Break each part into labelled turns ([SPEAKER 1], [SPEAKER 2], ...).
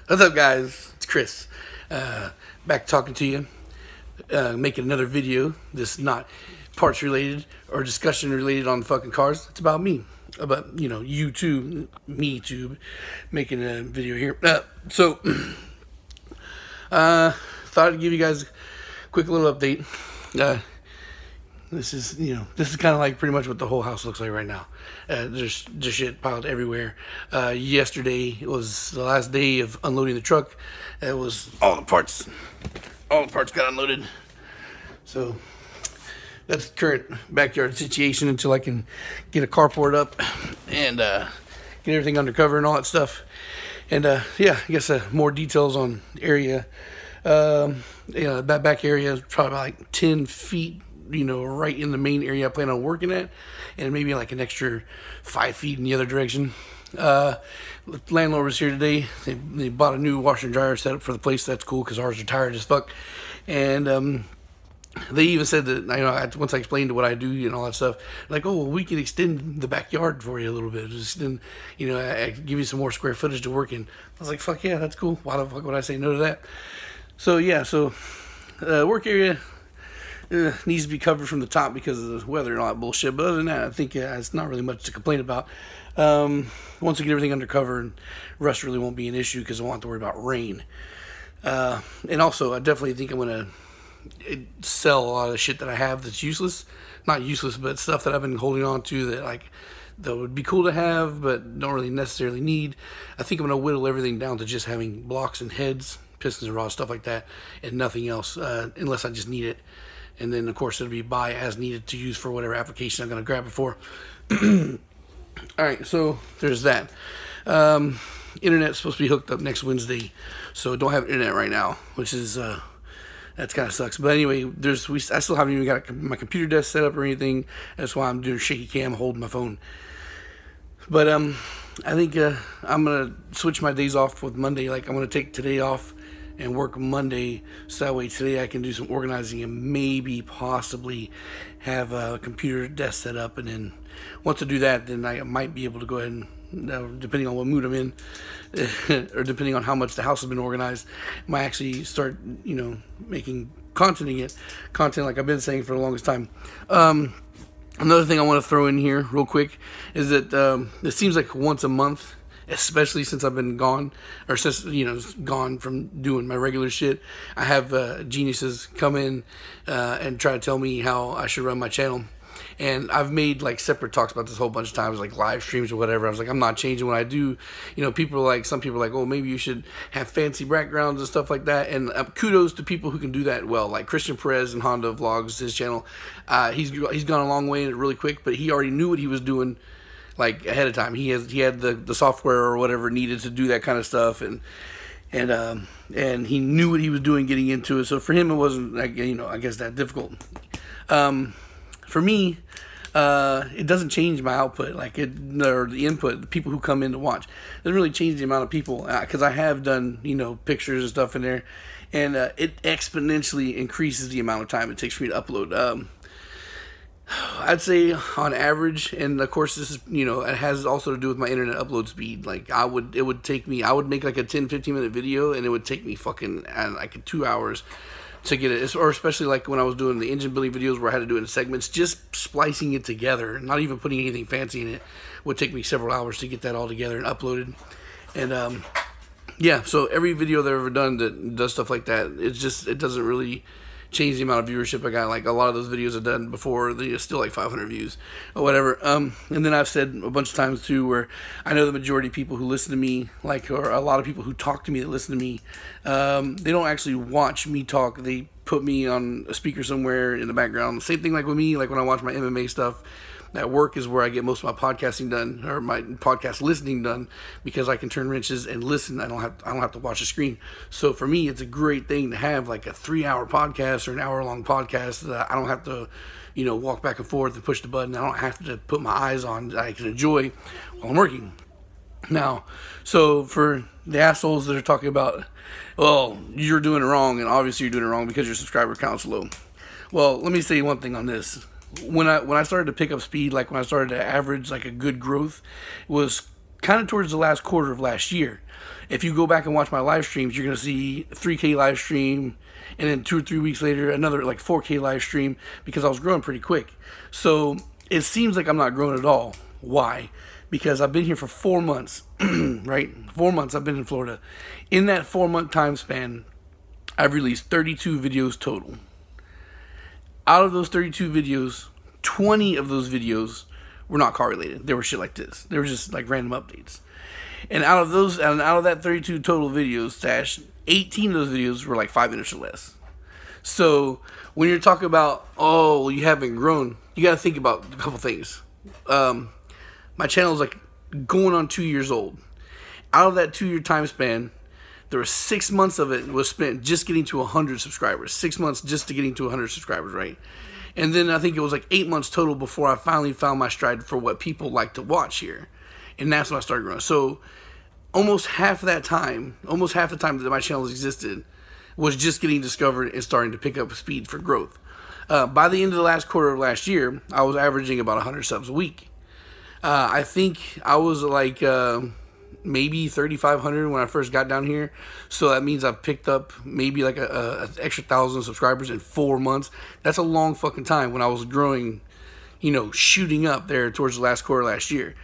[SPEAKER 1] What's up, guys? It's Chris. Back talking to you, making another video. This is not parts related or discussion related on fucking cars. It's about me, about YouTube, me too, making a video here. Thought I'd give you guys a quick little update. This is kind of like pretty much what the whole house looks like right now. There's just shit piled everywhere. Yesterday was the last day of unloading the truck. It was all the parts got unloaded. So that's the current backyard situation until I can get a carport up and get everything undercover and all that stuff. And yeah, I guess more details on the area. That back area is probably about like 10 feet. Right in the main area I plan on working at, and maybe like an extra 5 feet in the other direction. The landlord was here today. They bought a new washer and dryer setup for the place. That's cool because ours are tired as fuck. And they even said that once I explained what I do and all that stuff, like, oh, well, we can extend the backyard for you a little bit. Just then, I give you some more square footage to work in. I was like, fuck yeah, that's cool. Why the fuck would I say no to that? So yeah, work area needs to be covered from the top because of the weather and all that bullshit. But other than that, I think it's not really much to complain about. Once we get everything under cover, rust really won't be an issue because I won't have to worry about rain. And also, I definitely think I'm going to sell a lot of the shit that I have that's useless. Not useless, but stuff that I've been holding on to that would be cool to have, but don't really necessarily need. I think I'm going to whittle everything down to just having blocks and heads, pistons and rods, stuff like that, and nothing else, unless I just need it. And then, of course, it'll be buy as needed to use for whatever application I'm going to grab it for. Alright, so there's that. Internet's supposed to be hooked up next Wednesday, so I don't have internet right now, which is, that kind of sucks. But anyway, I still haven't even got my computer desk set up or anything. That's why I'm doing shaky cam, holding my phone. But I think I'm going to switch my days off with Monday. Like, I'm going to take today off and work Monday, so that way today I can do some organizing and maybe possibly have a computer desk set up. And then once I do that, then I might be able to go ahead and, depending on what mood I'm in, or depending on how much the house has been organized, might actually start, making content like I've been saying for the longest time. Another thing I want to throw in here real quick is that it seems like once a month, especially since I've been gone, or since, gone from doing my regular shit, I have geniuses come in and try to tell me how I should run my channel. And I've made like separate talks about this a whole bunch of times, like live streams or whatever. I was like, I'm not changing what I do. Some people are like, oh, maybe you should have fancy backgrounds and stuff like that. And kudos to people who can do that well, like Christian Perez and Honda Vlogs, his channel. He's gone a long way in it really quick, but he already knew what he was doing, like, ahead of time. He had the software or whatever needed to do that kind of stuff, and he knew what he was doing getting into it. So for him, it wasn't, like, I guess that difficult. For me, it doesn't change my output, or the input, the people who come in to watch. It doesn't really change the amount of people, because I have done, pictures and stuff in there, and it exponentially increases the amount of time it takes for me to upload. I'd say on average, and of course this is, it has also to do with my internet upload speed. Like, I would make like a 10-15 minute video, and it would take me fucking like 2 hours to get it. Or especially like when I was doing the engine building videos where I had to do it in segments, just splicing it together, not even putting anything fancy in it, would take me several hours to get that all together and uploaded. And yeah, so every video that I've ever done that does stuff like that, it doesn't really change the amount of viewership I got. Like, a lot of those videos I've done before, they're still like 500 views or whatever. And then I've said a bunch of times too, where I know the majority of people who listen to me, or a lot of people who talk to me that listen to me, they don't actually watch me talk. They put me on a speaker somewhere in the background. Same thing like with me, like when I watch my MMA stuff. At work is where I get most of my podcasting done, or my podcast listening done, because I can turn wrenches and listen. I don't have to watch the screen. So for me, it's a great thing to have like a 3-hour podcast or an hour-long podcast that I don't have to, walk back and forth and push the button. I don't have to put my eyes on, that I can enjoy while I'm working. Now, so for the assholes that are talking about, well, you're doing it wrong, and obviously you're doing it wrong because your subscriber count's low. Well, let me say one thing on this. When I started to pick up speed, like when I started to average like a good growth, was kind of towards the last quarter of last year. If you go back and watch my live streams, you're going to see 3K live stream, and then 2 or 3 weeks later, another like 4K live stream, because I was growing pretty quick. So it seems like I'm not growing at all. Why? Because I've been here for 4 months, right? 4 months I've been in Florida. In that 4-month time span, I've released 32 videos total. Out of those 32 videos, 20 of those videos were not car related. They were shit like this. They were just like random updates. And out of that 32 total videos, Stash, 18 of those videos were like 5 minutes or less. So when you're talking about, oh, you haven't grown, you got to think about a couple things. My channel is like going on 2 years old. Out of that 2-year time span, there were 6 months of it was spent just getting to 100 subscribers. 6 months just to getting to 100 subscribers, right? And then I think it was like 8 months total before I finally found my stride for what people like to watch here. And that's when I started growing. So almost half that time, almost half the time that my channel existed, was just getting discovered and starting to pick up speed for growth. By the end of the last quarter of last year, I was averaging about 100 subs a week. I think I was like maybe 3,500 when I first got down here. So that means I've picked up maybe like an extra 1,000 subscribers in 4 months. That's a long fucking time when I was growing, you know, shooting up there towards the last quarter last year.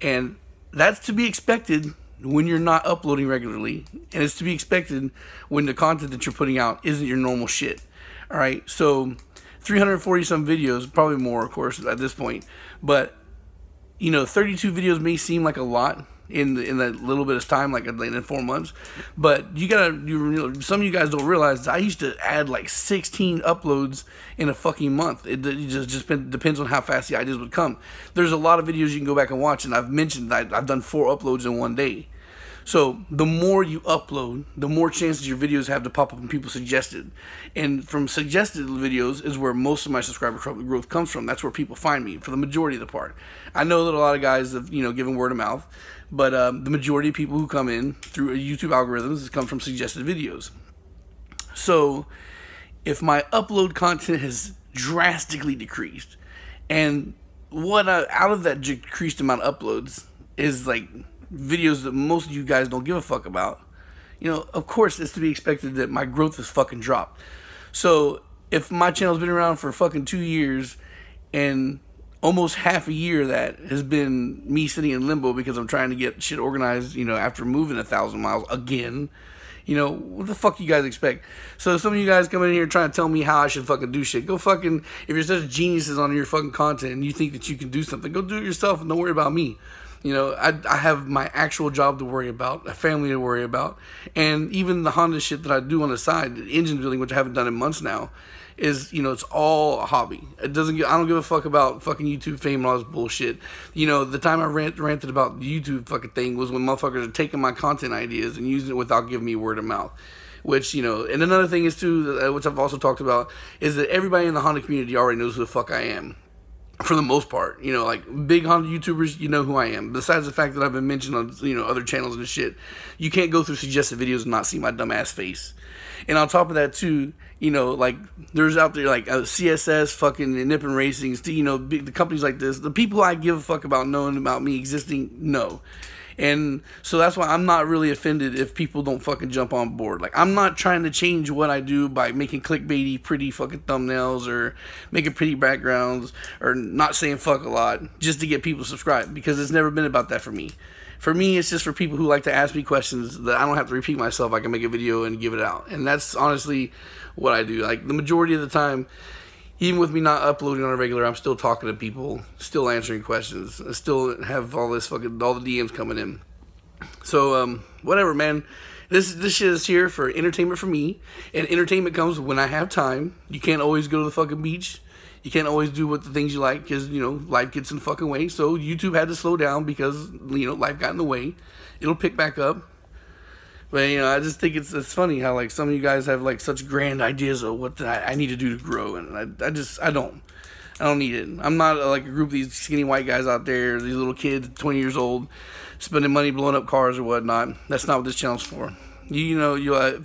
[SPEAKER 1] And that's to be expected when you're not uploading regularly. And it's to be expected when the content that you're putting out isn't your normal shit. All right, so 340 some videos, probably more, of course, at this point. But, you know, 32 videos may seem like a lot in that little bit of time, like in 4 months, but some of you guys don't realize I used to add like 16 uploads in a fucking month. It just depends on how fast the ideas would come. There's a lot of videos you can go back and watch, and I've mentioned that I've done 4 uploads in one day. So the more you upload, the more chances your videos have to pop up and people suggested. And from suggested videos is where most of my subscriber growth comes from. That's where people find me for the majority of the part. I know that a lot of guys have, you know, given word of mouth, but the majority of people who come in through YouTube algorithms come from suggested videos. So if my upload content has drastically decreased, and out of that decreased amount of uploads is like videos that most of you guys don't give a fuck about, you know, of course it's to be expected that my growth has fucking dropped. So if my channel's been around for fucking 2 years and almost half a year that has been me sitting in limbo because I'm trying to get shit organized, you know, after moving 1,000 miles again, you know, what the fuck you guys expect? So some of you guys come in here trying to tell me how I should fucking do shit. Go fucking, if you're such geniuses on your fucking content and you think that you can do something, go do it yourself and don't worry about me. You know, I have my actual job to worry about, a family to worry about, and even the Honda shit that I do on the side, engine building, which I haven't done in months now, is, you know, it's all a hobby. I don't give a fuck about fucking YouTube fame and all this bullshit. You know, the time I ranted about the YouTube fucking thing was when motherfuckers are taking my content ideas and using it without giving me word of mouth. Which, you know, and another thing is too, which I've also talked about, is that everybody in the Honda community already knows who the fuck I am. For the most part, you know, like big Honda YouTubers, you know who I am. Besides the fact that I've been mentioned on, you know, other channels and shit, you can't go through suggested videos and not see my dumb ass face. And on top of that too, you know, like there's out there like CSS, fucking Nippon Racing, you know, the companies like this, the people I give a fuck about knowing about me existing, no. And so that's why I'm not really offended if people don't fucking jump on board. Like, I'm not trying to change what I do by making clickbaity, pretty fucking thumbnails or making pretty backgrounds or not saying fuck a lot just to get people subscribed, because it's never been about that for me. For me, it's just for people who like to ask me questions that I don't have to repeat myself. I can make a video and give it out. And that's honestly what I do. Like, the majority of the time, even with me not uploading on a regular, I'm still talking to people, still answering questions. I still have all the DMs coming in. So, whatever, man. This shit is here for entertainment for me. And entertainment comes when I have time. You can't always go to the fucking beach. You can't always do what the things you like, because, you know, life gets in the fucking way. So YouTube had to slow down because, you know, life got in the way. It'll pick back up. But, you know, I just think it's funny how, like, some of you guys have, like, such grand ideas of what I need to do to grow. And I don't need it. I'm not, like, a group of these skinny white guys out there, these little kids, 20 years old, spending money blowing up cars or whatnot. That's not what this channel's for. You know, you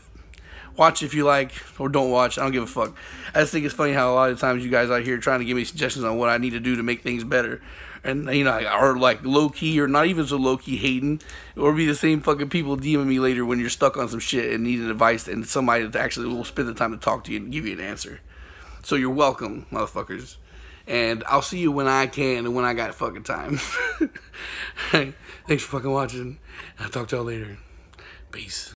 [SPEAKER 1] watch if you like, or don't watch. I don't give a fuck. I just think it's funny how a lot of times you guys out here trying to give me suggestions on what I need to do to make things better and you know, are like low key or not even so low key hating, or be the same fucking people DMing me later when you're stuck on some shit and need advice, and somebody that actually will spend the time to talk to you and give you an answer. So you're welcome, motherfuckers. And I'll see you when I can and when I got fucking time. Hey, thanks for fucking watching. I'll talk to y'all later. Peace.